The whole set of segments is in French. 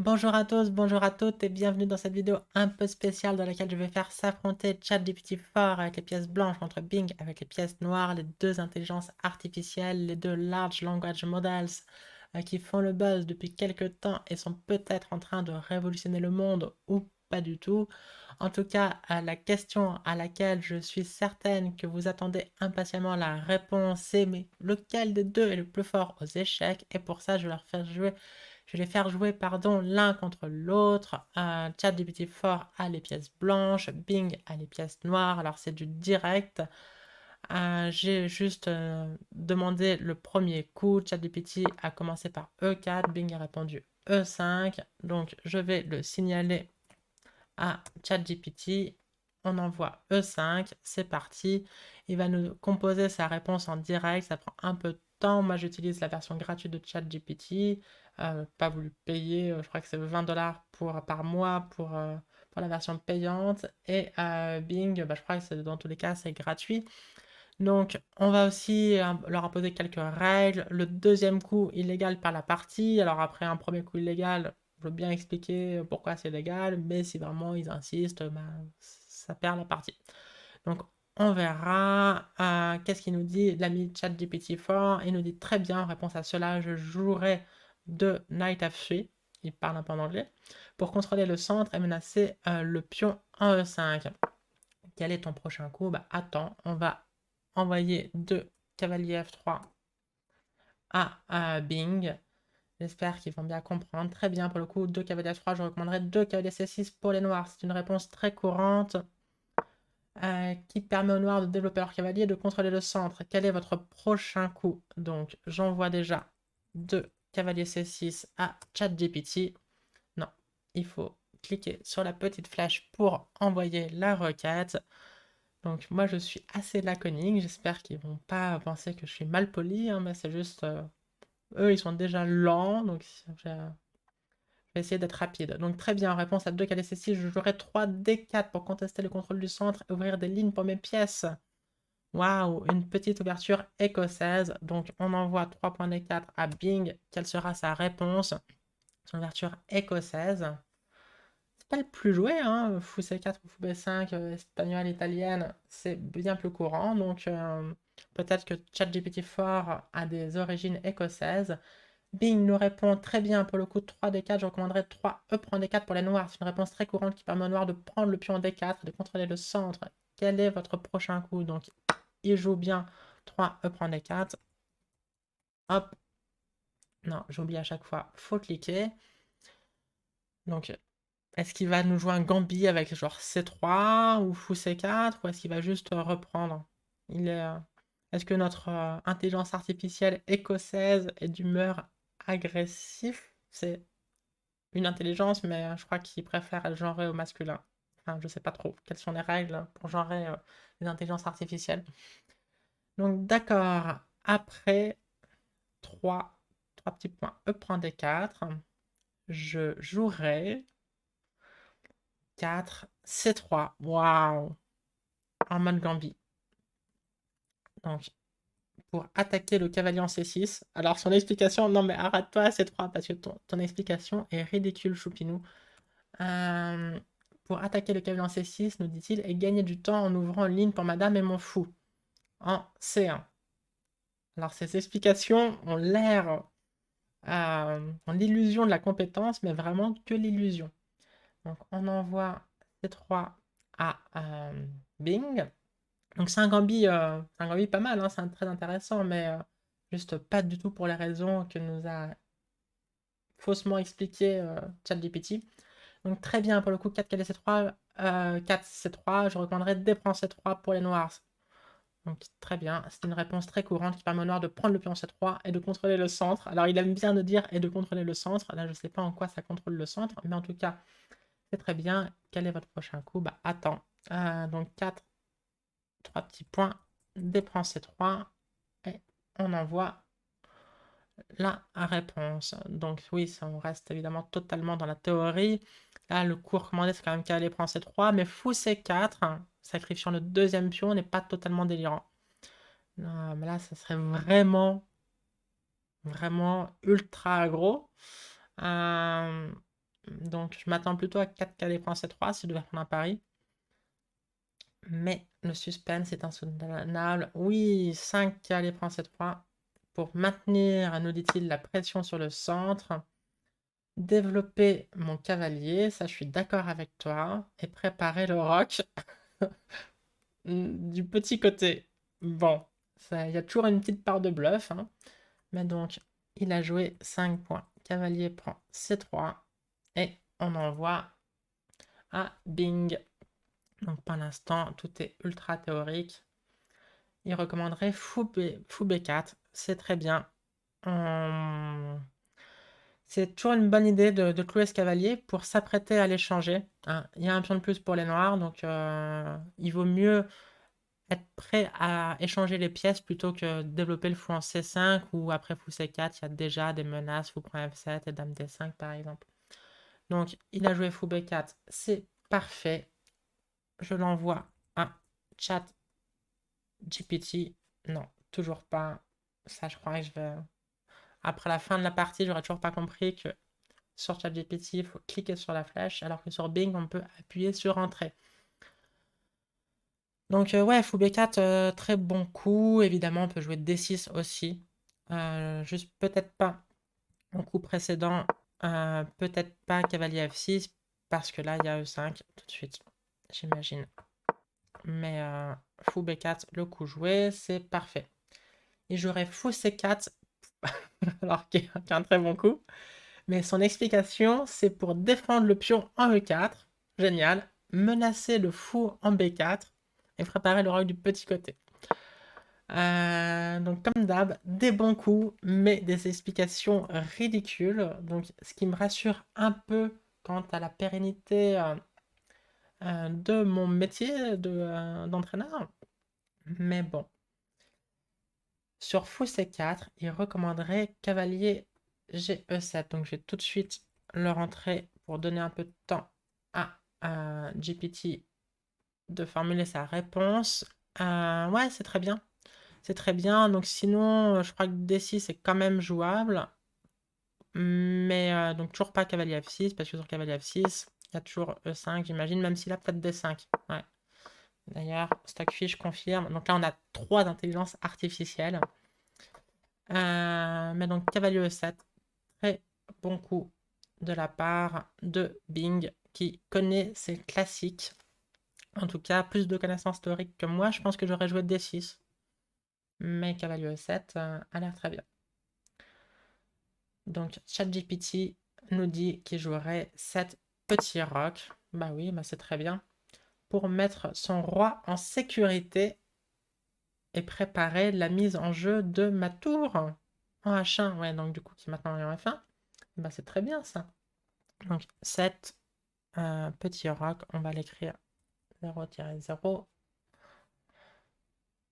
Bonjour à tous, bonjour à toutes et bienvenue dans cette vidéo un peu spéciale dans laquelle je vais faire s'affronter ChatGPT 4 avec les pièces blanches contre Bing avec les pièces noires, les deux intelligences artificielles, les deux Large Language Models qui font le buzz depuis quelques temps et sont peut-être en train de révolutionner le monde ou pas du tout. En tout cas, à la question à laquelle je suis certaine que vous attendez impatiemment la réponse, c'est mais lequel des deux est le plus fort aux échecs? Et pour ça, je vais les faire jouer pardon, l'un contre l'autre. ChatGPT 4 a les pièces blanches, Bing a les pièces noires. Alors c'est du direct. J'ai juste demandé le premier coup. ChatGPT a commencé par E4, Bing a répondu E5. Donc je vais le signaler à ChatGPT. On envoie E5, c'est parti. Il va nous composer sa réponse en direct. Ça prend un peu de temps. Moi, j'utilise la version gratuite de ChatGPT. Pas voulu payer, je crois que c'est 20 dollars par mois pour la version payante. Et Bing, bah, je crois que dans tous les cas, c'est gratuit. Donc, on va aussi leur imposer quelques règles. Le deuxième coup illégal par la partie. Alors, après un premier coup illégal, je veux bien expliquer pourquoi c'est légal, mais si vraiment ils insistent, ben, ça perd la partie. Donc, on verra. Qu'est-ce qu'il nous dit? L'ami ChatGPT 4, il nous dit très bien, en réponse à cela, je jouerai de Knight F3. Il parle un peu en anglais. Pour contrôler le centre et menacer le pion en E5. Quel est ton prochain coup? Bah, attends, on va envoyer deux cavaliers F3 à Bing. J'espère qu'ils vont bien comprendre. Très bien, pour le coup, deux cavaliers F3, je recommanderais deux cavaliers C6 pour les noirs. C'est une réponse très courante qui permet aux noirs de développer leur cavalier et de contrôler le centre. Quel est votre prochain coup? Donc, j'envoie déjà deux cavaliers C6 à ChatGPT. Non, il faut cliquer sur la petite flèche pour envoyer la requête. Donc moi je suis assez laconique, j'espère qu'ils vont pas penser que je suis mal poli, hein, mais c'est juste eux ils sont déjà lents, donc je vais essayer d'être rapide. Donc très bien, en réponse à 2 KDC6, je jouerai 3 D4 pour contester le contrôle du centre et ouvrir des lignes pour mes pièces. Waouh, une petite ouverture écossaise. Donc on envoie 3 points D4 à Bing. Quelle sera sa réponse? Son ouverture écossaise. C'est pas le plus joué, hein. Fou C4 ou Fou B5, espagnol, italienne, c'est bien plus courant. Donc peut-être que ChatGPT 4 a des origines écossaises. Bing nous répond très bien pour le coup de 3 D4. Je recommanderais 3 E prend D4 pour les noirs. C'est une réponse très courante qui permet aux noirs de prendre le pion en D4 et de contrôler le centre. Quel est votre prochain coup? Donc il joue bien 3 E prend D4. Hop. Non, j'oublie à chaque fois. Faut cliquer. Donc est-ce qu'il va nous jouer un Gambit avec genre C3 ou Fou C4 ou est-ce qu'il va juste reprendre? Il est, Est-ce que notre intelligence artificielle écossaise est d'humeur agressif? C'est une intelligence, mais je crois qu'il préfère être genré au masculin. Enfin, je sais pas trop quelles sont les règles pour genrer les intelligences artificielles. Donc d'accord, après 3 petits points E prend D4, je jouerai 4 C3. Waouh! En mode Gambit. Donc, pour attaquer le cavalier en C6. Alors, son explication, non mais arrête-toi à C3 parce que ton explication est ridicule, Choupinou. Euh, pour attaquer le cavalier en C6, nous dit-il, et gagner du temps en ouvrant une ligne pour madame et mon fou. En C1. Alors, ces explications ont l'air en l'illusion de la compétence, mais vraiment que l'illusion. Donc, on envoie C3 à Bing. Donc c'est un gambit pas mal, hein, c'est très intéressant, mais juste pas du tout pour les raisons que nous a faussement expliqué ChatGPT. Donc très bien pour le coup, 4 KD C3, 4 C3, je recommanderais D prend C3 pour les noirs. Donc très bien, c'est une réponse très courante qui permet aux noirs de prendre le pion C3 et de contrôler le centre. Alors il aime bien de dire et de contrôler le centre, là je sais pas en quoi ça contrôle le centre, mais en tout cas c'est très bien. Quel est votre prochain coup? Bah attends, donc 4 3 petits points, D prend C3, et on envoie la réponse. Donc oui, ça, on reste évidemment totalement dans la théorie. Là, le coup recommandé, c'est quand même qu'aller prendre C3, mais fou C4, sacrifiant le deuxième pion, n'est pas totalement délirant. Non, mais là, ça serait vraiment ultra aggro. Euh, Donc, je m'attends plutôt à 4 cavaliers prend C3 si je devais prendre un pari. Mais le suspense est insoutenable. Oui, 5 cavaliers prend C3 pour maintenir, nous dit-il, la pression sur le centre. Développer mon cavalier, ça je suis d'accord avec toi. Et préparer le roc du petit côté. Bon, il y a toujours une petite part de bluff, hein. Mais donc, il a joué 5 points. Cavalier prend C3. Et on envoie à Bing. Donc, pour l'instant, tout est ultra théorique. Il recommanderait fou B4. C'est très bien. C'est toujours une bonne idée de clouer ce cavalier pour s'apprêter à l'échanger, hein. Il y a un pion de plus pour les noirs, donc il vaut mieux être prêt à échanger les pièces plutôt que développer le fou en C5 ou après fou C4, il y a déjà des menaces, fou prend F7 et dame D5 par exemple. Donc il a joué fou B4, c'est parfait. Je l'envoie à chat GPT. Non, toujours pas. Ça, je crois que je vais. Après la fin de la partie, j'aurais toujours pas compris que sur ChatGPT, il faut cliquer sur la flèche, alors que sur Bing, on peut appuyer sur Entrée. Donc ouais, fou B4, très bon coup. Évidemment, on peut jouer D6 aussi. Juste peut-être pas au coup précédent, peut-être pas cavalier F6, parce que là, il y a E5 tout de suite, j'imagine. Mais fou B4, le coup joué, c'est parfait. Et j'aurais fou C4, alors qu'il y a un très bon coup. Mais son explication, c'est pour défendre le pion en E4. Génial. Menacer le fou en B4 et préparer le roc du petit côté. Donc comme d'hab, des bons coups, mais des explications ridicules. Donc ce qui me rassure un peu quant à la pérennité de mon métier d'entraîneur. Mais bon. Sur fou C4, il recommanderait cavalier GE7. Donc je vais tout de suite le rentrer pour donner un peu de temps à GPT de formuler sa réponse. Ouais, c'est très bien. C'est très bien. Donc sinon, je crois que D6 est quand même jouable. Mais donc toujours pas cavalier F6, parce que sur cavalier F6, il y a toujours E5, j'imagine, même s'il a peut-être D5. Ouais. D'ailleurs, Stockfish confirme. Donc là, on a 3 intelligences artificielles. Mais donc cavalier E7, très bon coup de la part de Bing qui connaît ses classiques. En tout cas, plus de connaissances théoriques que moi, je pense que j'aurais joué D6. Mais cavalier E7 a l'air très bien. Donc ChatGPT nous dit qu'il jouerait 7 petits rocs. Bah oui, bah c'est très bien. Pour mettre son roi en sécurité et préparer la mise en jeu de ma tour en H1. Ouais, donc du coup qui est maintenant en F1. Bah c'est très bien ça. Donc 7 petits rocs, on va l'écrire 0-0.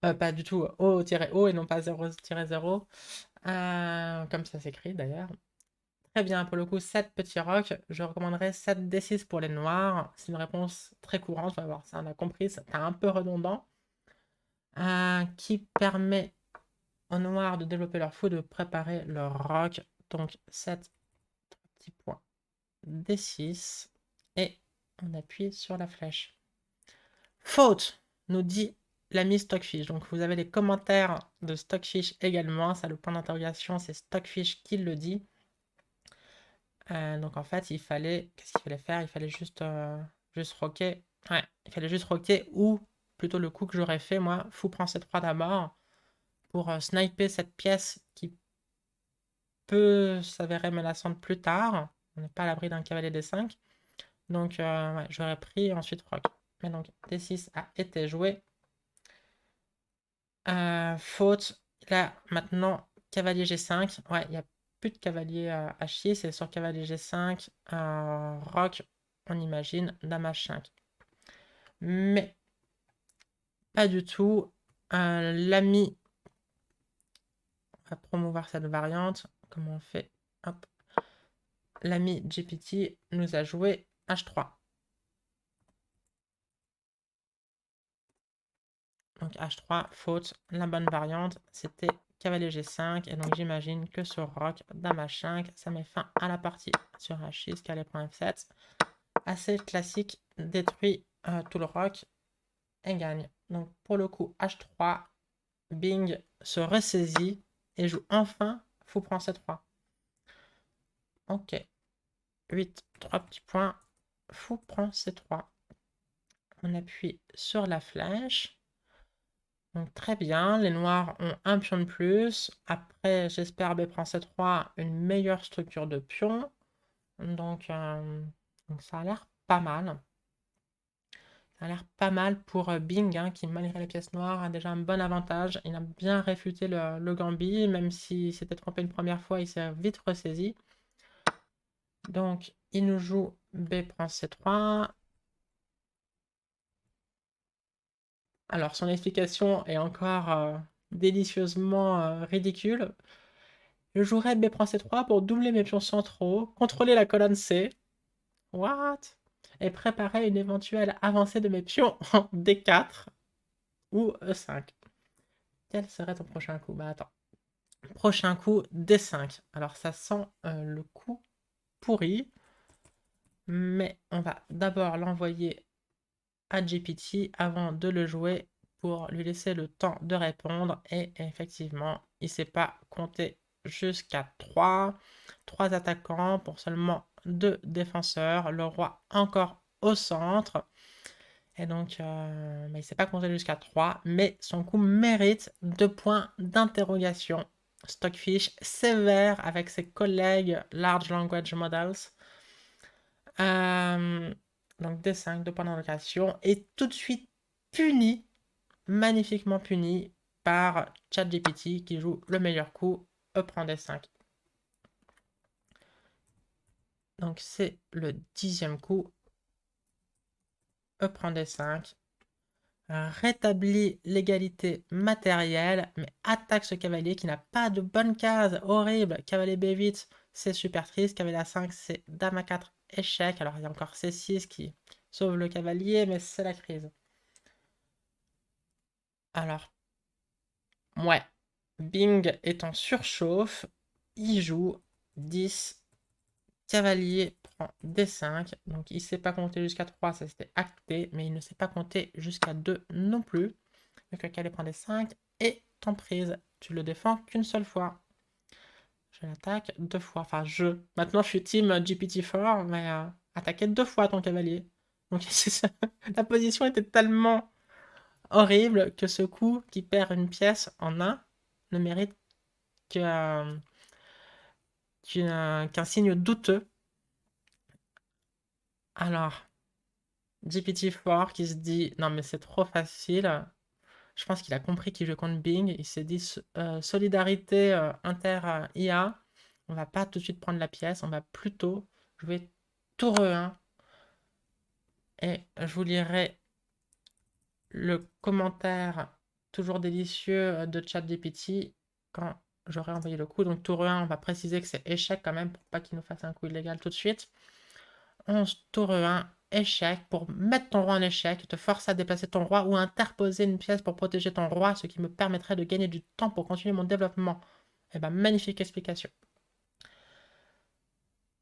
Pas du tout O-O et non pas 0-0. Comme ça s'écrit d'ailleurs. Très bien, pour le coup, 7 petits rocs. Je recommanderais 7 D6 pour les noirs. C'est une réponse très courante, on va voir ça, on a compris, c'est un peu redondant. Qui permet aux noirs de développer leur fou, de préparer leur roc. Donc 7 petits points D6. Et on appuie sur la flèche. Faute, nous dit l'ami Stockfish. Donc vous avez les commentaires de Stockfish également. Ça, le point d'interrogation, c'est Stockfish qui le dit. Donc en fait, qu'est-ce qu'il fallait faire? Il fallait juste roquer. Ouais, il fallait juste roquer ou plutôt le coup que j'aurais fait moi, fou prend C3 d'abord pour sniper cette pièce qui peut s'avérer menaçante plus tard. On n'est pas à l'abri d'un cavalier D5. Donc ouais, j'aurais pris ensuite roque. Mais donc D6 a été joué. Faute. Là maintenant cavalier G5. Ouais, il n'y a plus de cavalier H6 et sur cavalier G5, roc, on imagine dame H5. Mais pas du tout. L'ami va promouvoir cette variante. Comment on fait? Hop. L'ami GPT nous a joué H3. Donc H3, faute. La bonne variante, c'était cavalier G5. Et donc j'imagine que sur roc, dame H5, ça met fin à la partie. Sur H6, cavalier prend F7. Assez classique, détruit tout le roc et gagne. Donc pour le coup, H3, Bing se ressaisit et joue enfin fou prend C3. Ok. 8, 3 petits points. Fou prend C3. On appuie sur la flèche. Donc très bien, les noirs ont un pion de plus. Après, j'espère B prend C3, une meilleure structure de pion. Donc ça a l'air pas mal. Ça a l'air pas mal pour Bing, hein, qui malgré les pièces noires a déjà un bon avantage. Il a bien réfuté le gambit, même s'il s'était trompé une première fois, il s'est vite ressaisi. Donc il nous joue B prend C3. Alors son explication est encore délicieusement ridicule. Je jouerai B prend C3 pour doubler mes pions centraux, contrôler la colonne C. What? Et préparer une éventuelle avancée de mes pions en D4 ou E5. Quel serait ton prochain coup? Bah attends. Prochain coup, D5. Alors ça sent le coup pourri. Mais on va d'abord l'envoyer à GPT avant de le jouer pour lui laisser le temps de répondre. Et effectivement, il ne sait pas compter jusqu'à 3. 3 attaquants pour seulement 2 défenseurs. Le roi encore au centre. Et donc, il ne sait pas compter jusqu'à 3. Mais son coup mérite 2 points d'interrogation. Stockfish sévère avec ses collègues Large Language Models. Donc D5, 2 points d'interrogation. Et tout de suite puni, magnifiquement puni par ChatGPT qui joue le meilleur coup. E prend D5. Donc c'est le 10e coup. E prend D5. Rétablit l'égalité matérielle, mais attaque ce cavalier qui n'a pas de bonne case. Horrible. Cavalier B8, c'est super triste. Cavalier A5, c'est dame A4, échec. Alors il y a encore C6 qui sauve le cavalier, mais c'est la crise. Alors, ouais. Bing est en surchauffe. Il joue 10. Cavalier prend D5. Donc il ne sait pas compter jusqu'à 3, ça c'était acté. Mais il ne sait pas compter jusqu'à 2 non plus. Donc le cavalier prend D5 et t'emprise. Tu le défends qu'une seule fois. Je l'attaque 2 fois. Enfin, Maintenant, je suis team GPT-4, mais attaquer 2 fois ton cavalier. Donc la position était tellement horrible que ce coup qui perd une pièce en 1 ne mérite qu'un signe douteux. Alors, GPT-4 qui se dit non mais c'est trop facile. Je pense qu'il a compris qu'il joue contre Bing. Il s'est dit solidarité inter-IA. On va pas tout de suite prendre la pièce. On va plutôt jouer tour E1. Et je vous lirai le commentaire toujours délicieux de ChatGPT quand j'aurai envoyé le coup. Donc tour E1, on va préciser que c'est échec quand même pour pas qu'il nous fasse un coup illégal tout de suite. 11 tour E1, échec. Pour mettre ton roi en échec, te force à déplacer ton roi ou à interposer une pièce pour protéger ton roi, ce qui me permettrait de gagner du temps pour continuer mon développement. Eh ben, magnifique explication.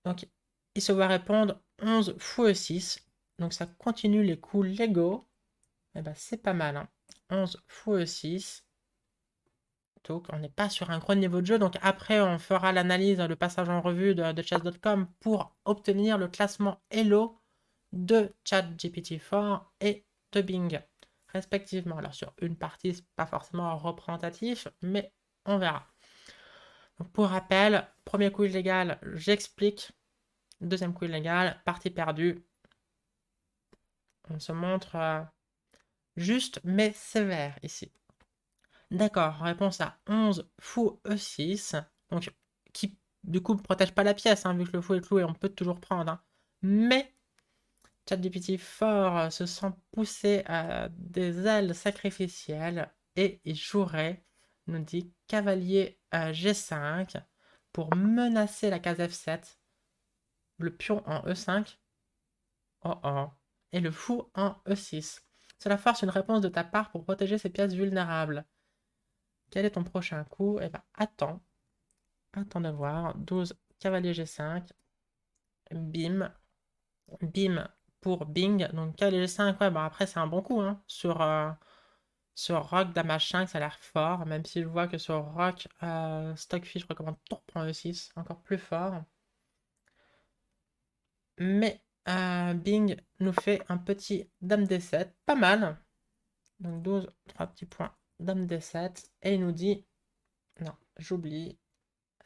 Donc, il se voit répondre 11 fou E6. Donc, ça continue les coups légaux. Eh ben, c'est pas mal. Hein. 11 fou E6. Donc, on n'est pas sur un gros niveau de jeu. Donc, après, on fera l'analyse, le passage en revue de chess.com pour obtenir le classement Elo de ChatGPT-4 et de Bing, respectivement. Alors, sur une partie, c'est pas forcément représentatif, mais on verra. Donc, pour rappel, premier coup illégal, j'explique. Deuxième coup illégal, partie perdue. On se montre juste mais sévère ici. D'accord, réponse à 11 fou E6. Donc, qui du coup ne protège pas la pièce, hein, vu que le fou est cloué, on peut toujours prendre. Hein. Mais ChatGPT fort se sent pousser à des ailes sacrificielles et il jouerait, nous dit cavalier G5 pour menacer la case F7, le pion en E5, oh oh, et le fou en E6. Cela force une réponse de ta part pour protéger ces pièces vulnérables. Quel est ton prochain coup? Eh ben, attends. Attends de voir. 12, cavalier G5. Bim. Bim pour Bing. Donc cavalier G5, ouais, bon après c'est un bon coup, hein. Sur Rock, Dame H5, ça a l'air fort. Même si je vois que sur Rock, Stockfish recommande tour prend E6. Encore plus fort. Mais Bing nous fait un petit Dame D7. Pas mal. Donc 12, 3 petits points. Dame D7. Et il nous dit, non, j'oublie.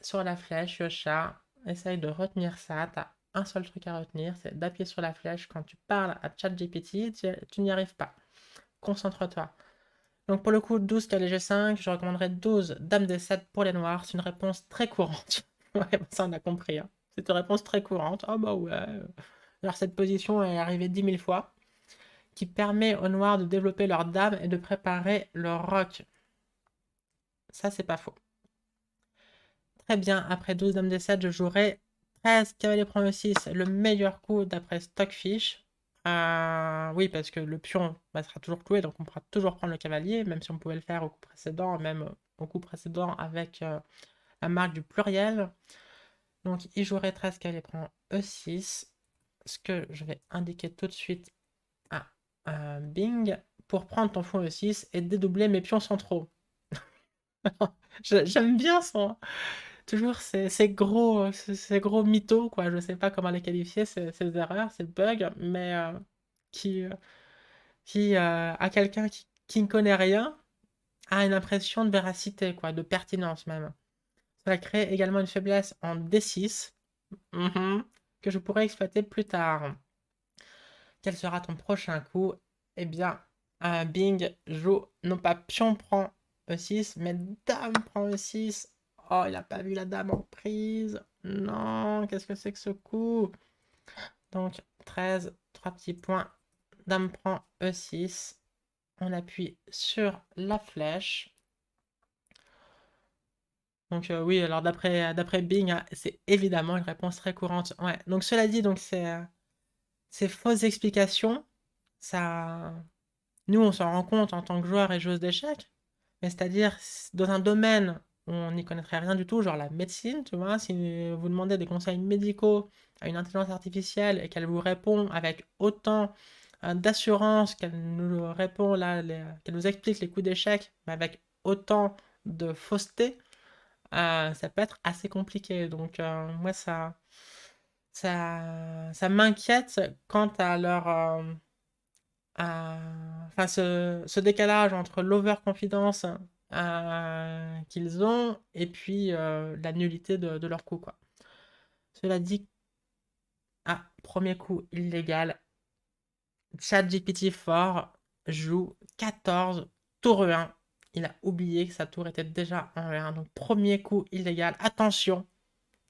Sur la flèche, Yosha, essaye de retenir ça. T'as un seul truc à retenir, c'est d'appuyer sur la flèche quand tu parles à ChatGPT. Tu n'y arrives pas. Concentre-toi. Donc pour le coup, 12 cavalier G5, je recommanderais 12 Dame D7 pour les noirs. C'est une réponse très courante. Ouais, bah ça on a compris, hein. C'est une réponse très courante. Ah bah ouais. Alors cette position est arrivée 10 000 fois, qui permet aux noirs de développer leur dame et de préparer leur roc. Ça, c'est pas faux. Très bien, après 12 dames D7, je jouerai 13 cavalier prend E6, le meilleur coup d'après Stockfish. Oui, parce que le pion sera toujours cloué, donc on pourra toujours prendre le cavalier, même si on pouvait le faire au coup précédent, même au coup précédent avec la marque du pluriel. Donc il jouerait 13 cavalier prend E6, ce que je vais indiquer tout de suite à Bing pour prendre ton fond E6 et dédoubler mes pions centraux. J'aime bien son, toujours ces gros mythos, quoi. Je sais pas comment les qualifier, ces erreurs, ces bugs, mais qui, euh, qui à quelqu'un qui ne connaît rien, a une impression de véracité, quoi, de pertinence même. Ça crée également une faiblesse en D6, que je pourrais exploiter plus tard. Quel sera ton prochain coup? Eh bien, Bing joue non pas pion prend E6, mais dame prend E6. Oh, il n'a pas vu la dame en prise. Non, qu'est-ce que c'est que ce coup? Donc, 13, 3 petits points. Dame prend E6. On appuie sur la flèche. Donc, oui, alors d'après Bing, hein, c'est évidemment une réponse très courante. Ouais, donc cela dit, donc ces fausses explications, ça. Nous, on s'en rend compte en tant que joueur et joueuse d'échecs, mais c'est-à-dire dans un domaine où on n'y connaîtrait rien du tout, genre la médecine, tu vois, si vous demandez des conseils médicaux à une intelligence artificielle et qu'elle vous répond avec autant d'assurance qu'elle nous répond là, qu'elle nous explique les coups d'échecs, mais avec autant de fausseté, ça peut être assez compliqué. Donc moi, ça m'inquiète quant à leur enfin, ce décalage entre l'overconfidence qu'ils ont et puis la nullité de leur coup, quoi. Cela dit, premier coup illégal, ChatGPT fort joue 14 tour E1. Il a oublié que sa tour était déjà en E1. Donc premier coup illégal. Attention,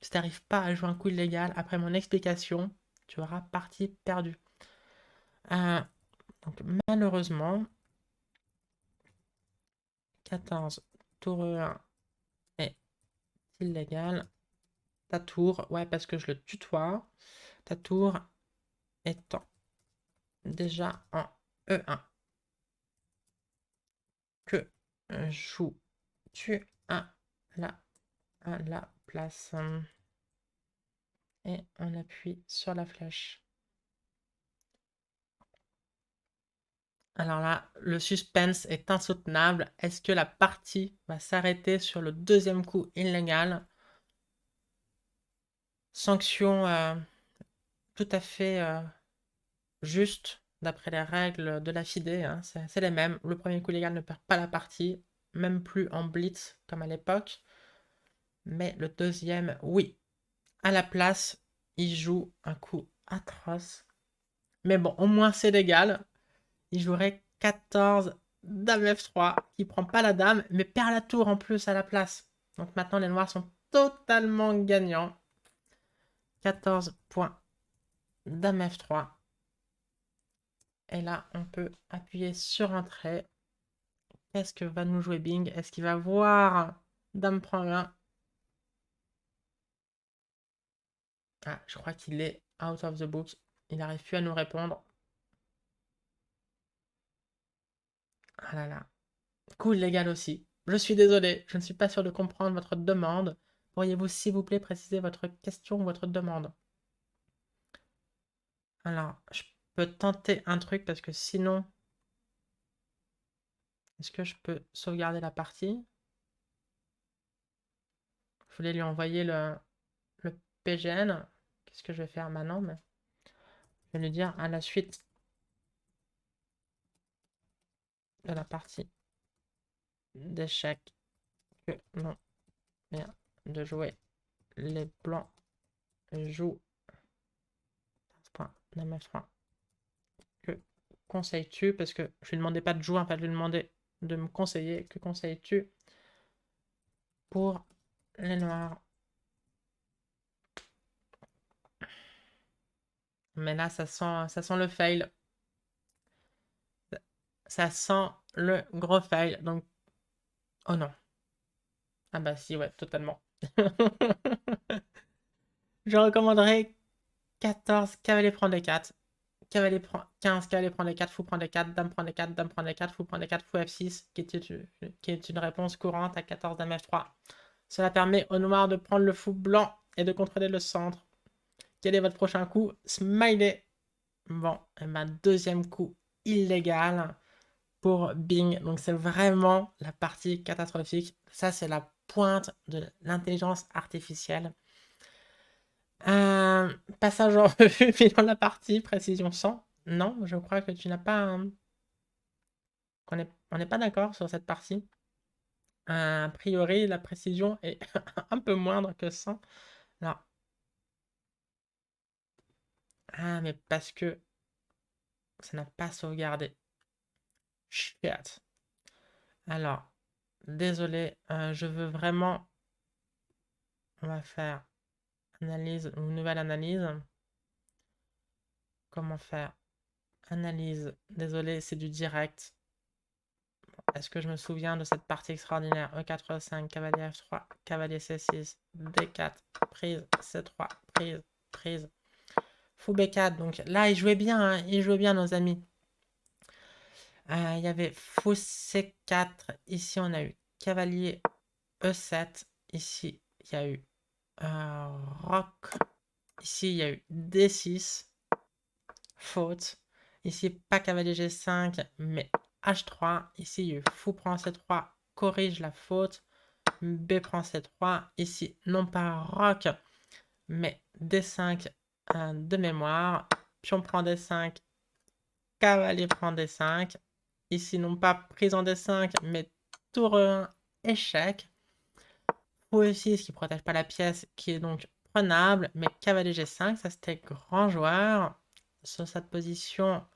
si tu n'arrives pas à jouer un coup illégal après mon explication, tu auras partie perdue. Euh, donc malheureusement, 14 tour E1 est illégal. Ta tour, ouais, parce que je le tutoie. Ta tour étant déjà en E1. Que joues-tu à la place? Et on appuie sur la flèche. Alors là, le suspense est insoutenable. Est-ce que la partie va s'arrêter sur le deuxième coup illégal? Sanction tout à fait juste d'après les règles de la FIDE, hein, c'est les mêmes. Le premier coup illégal ne perd pas la partie, même plus en blitz comme à l'époque. Mais le deuxième, oui. À la place, il joue un coup atroce. Mais bon, au moins c'est légal. Il jouerait 14 dame F3, qui prend pas la dame, mais perd la tour en plus à la place. Donc maintenant, les noirs sont totalement gagnants. 14 points, dame F3. Et là, on peut appuyer sur un trait. Qu'est-ce que va nous jouer Bing? Est-ce qu'il va voir dame prend 1? Ah, je crois qu'il est out of the book. Il n'arrive plus à nous répondre. Ah là là. Coup illégal aussi. Je suis désolé, je ne suis pas sûr de comprendre votre demande. Pourriez-vous, s'il vous plaît, préciser votre question ou votre demande? Alors, je peux tenter un truc parce que sinon, est-ce que je peux sauvegarder la partie? Je voulais lui envoyer le PGN. Qu'est-ce que je vais faire maintenant? Mais je vais lui dire à la suite de la partie d'échecs que non vient de jouer. Les blancs jouent 15 points dame F3. Que conseilles-tu? Parce que je lui demandais pas de jouer, en fait, je lui demandais de me conseiller. Que conseilles-tu pour les noirs? Mais là, ça sent le fail. Ça sent le gros fail. Donc, oh non. Ah bah si, ouais, totalement. Je recommanderais 14, cavalier prend des 4. Cavalier prend 15, cavalier prend des 4, fou prend des 4, dame prend des 4, dame prend des 4, fou prend des 4, fou F6, qui est une réponse courante à 14, dame F3. Cela permet au noir de prendre le fou blanc et de contrôler le centre. Quel est votre prochain coup? Smiley. Bon, et ma deuxième coup illégal pour Bing. Donc c'est vraiment la partie catastrophique. Ça, c'est la pointe de l'intelligence artificielle. Passage en revue, bilan de la partie, précision 100. Non, je crois que tu n'as pas... on n'est pas d'accord sur cette partie. A priori, la précision est un peu moindre que 100. Alors, ah, mais parce que ça n'a pas sauvegardé. Shit. Alors, désolé, je veux vraiment... On va faire analyse, une nouvelle analyse. Comment faire? Analyse. Désolé, c'est du direct. Est-ce que je me souviens de cette partie extraordinaire? E4, E5, cavalier F3, cavalier C6, D4, prise, C3, prise, prise. Fou B4, donc là, ils jouaient bien, hein, ils jouaient bien, nos amis. Il y avait fou C4, ici on a eu cavalier E7, ici il y a eu roc, ici il y a eu D6, faute. Ici, pas cavalier G5, mais H3. Ici, il y a eu fou prend C3, corrige la faute. B prend C3. Ici, non pas roc, mais D5 de mémoire. Pion prend D5, cavalier prend D5. Ici, non pas prise en D5, mais tour 1, échec. Fou E6 qui protège pas la pièce, qui est donc prenable, mais cavalier G5, ça c'était grand joueur. Sur cette position,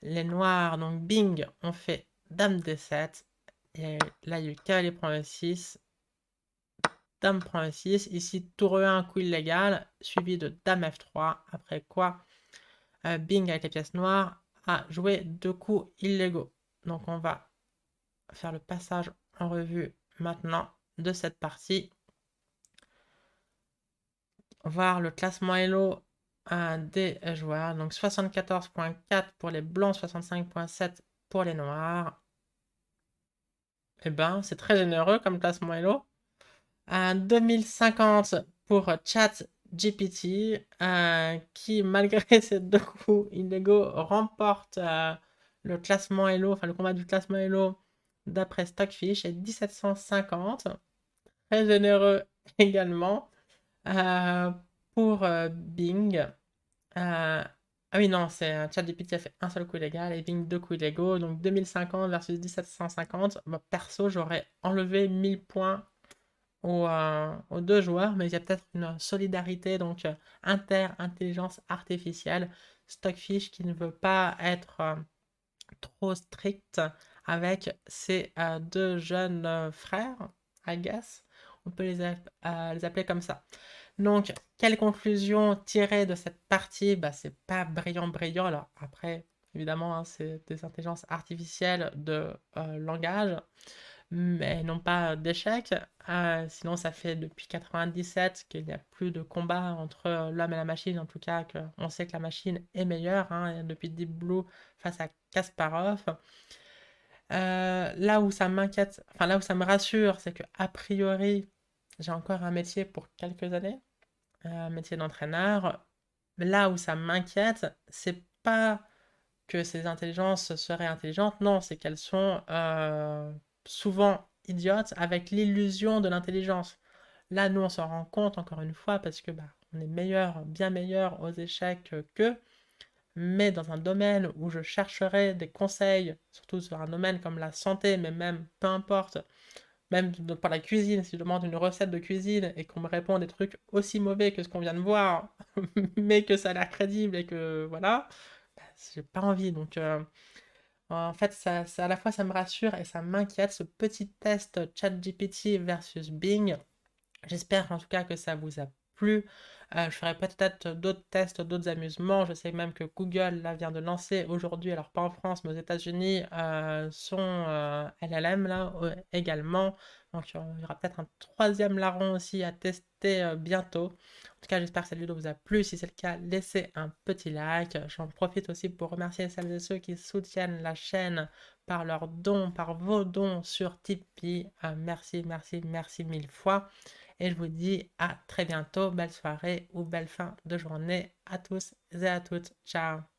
les noirs, donc Bing, ont fait dame D7. Et là, il y a eu cavalier prend E6, dame prend E6. Ici, tour E1, coup illégal, suivi de dame F3. Après quoi, Bing, avec les pièces noires, a joué deux coups illégaux. Donc, on va faire le passage en revue maintenant de cette partie. Voir le classement Elo des joueurs. Donc 74.4 pour les blancs, 65.7 pour les noirs. Eh ben, c'est très généreux comme classement Elo. 2050 pour ChatGPT, qui, malgré ces deux coups illégaux, remporte le classement Elo, enfin le combat du classement Elo d'après Stockfish, est 1750. Très généreux également. Euh, pour Bing. Ah oui, non, c'est ChatGPT a fait un seul coup illégal et Bing deux coups illégaux. Donc 2050 versus 1750. Bah, perso, j'aurais enlevé 1000 points aux deux joueurs, mais il y a peut-être une solidarité, donc inter-intelligence artificielle. Stockfish qui ne veut pas être trop strict avec ses deux jeunes frères, I guess. On peut les appeler comme ça. Donc, quelle conclusion tirer de cette partie? Bah, c'est pas brillant, brillant. Alors, après, évidemment, hein, c'est des intelligences artificielles de langage, mais non pas d'échecs. Sinon, ça fait depuis 97 qu'il n'y a plus de combat entre l'homme et la machine. En tout cas, on sait que la machine est meilleure, hein, depuis Deep Blue face à Kasparov. Là où ça m'inquiète, enfin là où ça me rassure, c'est que a priori, j'ai encore un métier pour quelques années, un métier d'entraîneur. Mais là où ça m'inquiète, c'est pas que ces intelligences seraient intelligentes, non, c'est qu'elles sont souvent idiotes avec l'illusion de l'intelligence. Là, nous, on s'en rend compte encore une fois parce que bah, on est meilleur, bien meilleur aux échecs qu'eux. Mais dans un domaine où je chercherais des conseils, surtout sur un domaine comme la santé, mais même peu importe, même pour la cuisine, si je demande une recette de cuisine et qu'on me répond des trucs aussi mauvais que ce qu'on vient de voir, mais que ça a l'air crédible et que voilà, bah, j'ai pas envie. Donc en fait, à la fois ça me rassure et ça m'inquiète, ce petit test ChatGPT versus Bing. J'espère en tout cas que ça vous a plu. Je ferai peut-être d'autres tests, d'autres amusements. Je sais même que Google là, vient de lancer aujourd'hui, alors pas en France, mais aux États-Unis, son LLM là également. Donc il y aura peut-être un troisième larron aussi à tester bientôt. En tout cas, j'espère que cette vidéo vous a plu. Si c'est le cas, laissez un petit like. J'en profite aussi pour remercier celles et ceux qui soutiennent la chaîne par leurs dons, par vos dons sur Tipeee. Merci, merci, merci mille fois. Et je vous dis à très bientôt. Belle soirée ou belle fin de journée à tous et à toutes. Ciao.